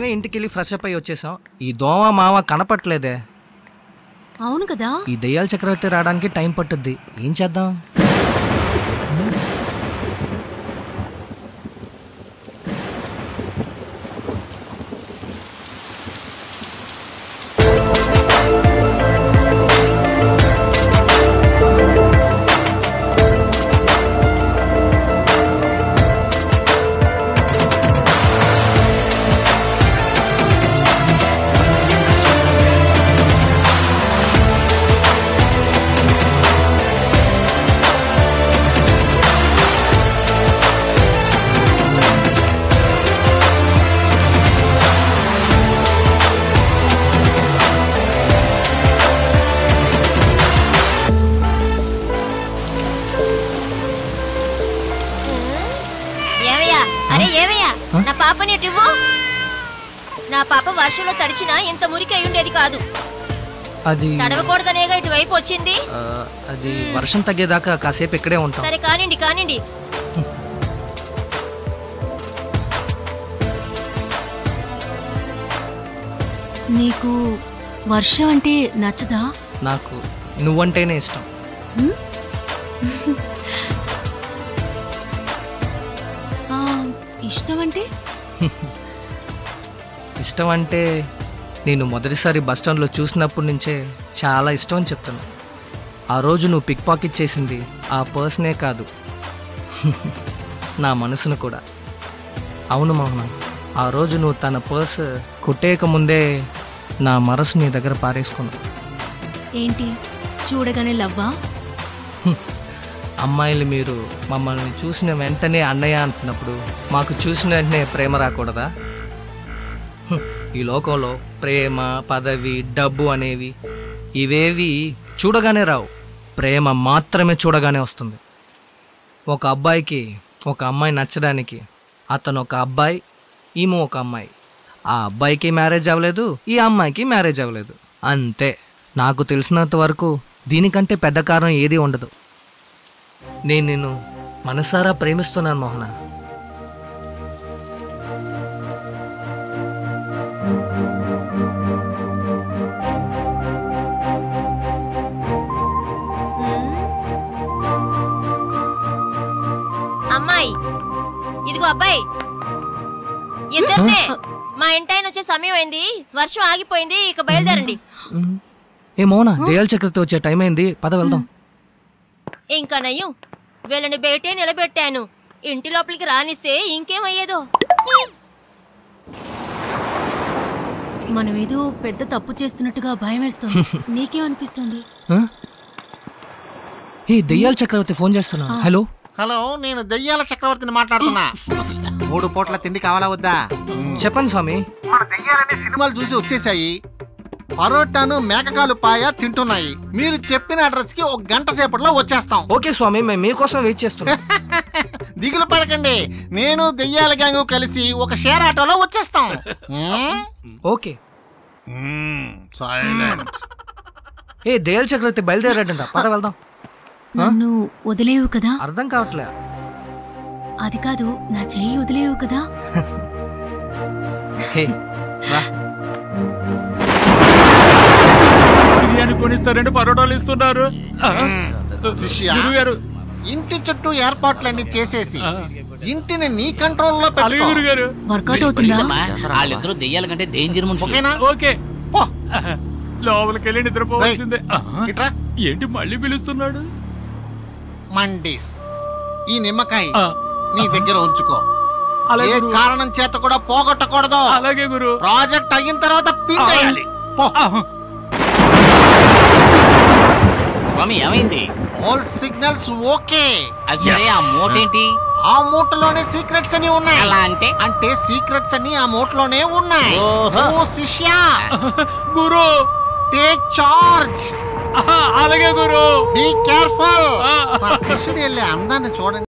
ఇంటికెళ్ళి fresh up అయ్యి వచ్చేసాం. ఈ దోమ మావ కనపట్లేదే. అవును కదా, ఈ దయ్యాల చక్రవర్తి రావడానికి టైం పట్టుద్ది. ఏం చేద్దాం? నా పాపని నా పాప వర్షంలో తడిచినా ఇంత మురికి అయి ఉండేది కాదు. అది తడవకూడదనేగా ఇటువైపు వచ్చింది. అది వర్షం తగ్గేదాకా కాసేపు ఇక్కడే ఉంటాం. సరే కానివ్వండి కానివ్వండి. నీకు వర్షం అంటే నచ్చదా? నాకు నువ్వంటేనే ఇష్టం. ఇష్టం అంటే ఇష్టం అంటే నేను మొదటిసారి బస్ స్టాండ్లో చూసినప్పటి నుంచే చాలా ఇష్టం అని చెప్తాను. ఆ రోజు నువ్వు పిక్ పాకెట్ చేసింది ఆ పర్సనే కాదు, నా మనసును కూడా. అవును మోహన, ఆ రోజు నువ్వు తన పర్స్ కొట్టేయక ముందే నా మనసు నీ దగ్గర పారేసుకున్నావు. ఏంటి చూడగానే లవ్వా? అమ్మాయిలు మీరు మమ్మల్ని చూసిన వెంటనే అన్నయ్య అంటున్నప్పుడు మాకు చూసిన వెంటనే ప్రేమ రాకూడదా? ఈ లోకంలో ప్రేమ, పదవి, డబ్బు అనేవి ఇవేవి చూడగానే రావు. ప్రేమ మాత్రమే చూడగానే వస్తుంది. ఒక అబ్బాయికి ఒక అమ్మాయి నచ్చడానికి అతను ఒక అబ్బాయి, ఈమె ఒక అమ్మాయి. ఆ అబ్బాయికి మ్యారేజ్ అవ్వలేదు, ఈ అమ్మాయికి మ్యారేజ్ అవ్వలేదు. అంతే. నాకు తెలిసినంత వరకు దీనికంటే పెద్ద కారణం ఏదీ ఉండదు. నేను నిన్ను మనసారా ప్రేమిస్తున్నాను మోహన. అమ్మాయి ఇదిగో అబ్బాయి, ఇద్దరినే మా ఇంటాయన వచ్చే సమయం అయింది. వర్షం ఆగిపోయింది, ఇక బయలుదేరండి. ఏ మోహన, దయాల చక్రవర్తి వచ్చే టైం అయింది, పద వెళ్దాం. ఇంకా నయ్యం, వీళ్ళని బయటే నిలబెట్టాను. ఇంటి లోపలికి రానిస్తే ఇంకేమయ్యేదో. మనమేదో పెద్ద తప్పు చేస్తున్నట్టుగా భయం వేస్తుంది. నీకేమనిపిస్తుంది? ఏ దయ్యాల చక్రవర్తి ఫోన్ చేస్తున్నా. హలో హలో, నేను దయ్యాల చక్రవర్తిని మాట్లాడుతున్నా. 3 పూట్ల తిండి కావాలా వద్దా? చెప్పండి స్వామి. మన దయ్యాలన్నీ సినిమాలు చూసి వచ్చేసాయి. పరోటాను మేకకాలు పాయ తింటున్నాయి. మీరు చెప్పిన అడ్రస్ కి 1 గంట సేపట్లో వచ్చేస్తాం. ఓకే స్వామి, మేము మీకోసం వెయిట్ చేస్తున్నాం. దిగులు పడకండి, నేను దెయ్యాల గ్యాంగ్ కలిసి ఒక షేర్ ఆటోలో వచ్చేస్తాం. ఓకే. ఏ దయాల చక్రవర్తి బయలుదేరాడంట, పద వెళ్దాం. నన్ను వదిలేవు కదా? అర్థం కావట్లే. అది కాదు, నా చెయ్యి వదిలేవు కదా? బిర్యానీ కొనిస్తారంటే పరోటాలు ఇస్తున్నారు. ఇంటి చుట్టూ ఏర్పాట్లన్నీ చేసేసి ఇంటిని నీ కంట్రోల్లో పెట్టు. వర్కౌట్ అవుతుందా? వాళ్ళిద్దరూ దెయ్యాల కంటే డేంజర్ మనుషులు. ఓకే, లోపలికి వెళ్ళి నిద్రపోవాల్సిందే. ఏంటి మళ్ళీ పిలుస్తున్నాడు? మండీస్, ఈ నిమ్మకాయ నీ దగ్గర ఉంచుకో. ఏ కారణం చేత కూడా పోగొట్టకూడదు. అలాగే గురు. ప్రాజెక్ట్ అయిన తర్వాత పిండేయాలి. స్వామి ఏమైంది? All signals okay. అదే ఆ మూట ఏంటి? ఆ మూటలోనే సీక్రెట్స్ అని ఉన్నాయి. అలా అంటే? అంటే సీక్రెట్స్ అని ఆ మూటలోనే ఉన్నాయి. ఓ శిష్య, గురు టేక్ చార్జ్. అలాగే గురు. Be careful. శిష్యుడు వెళ్ళే అందాన్ని చూడండి.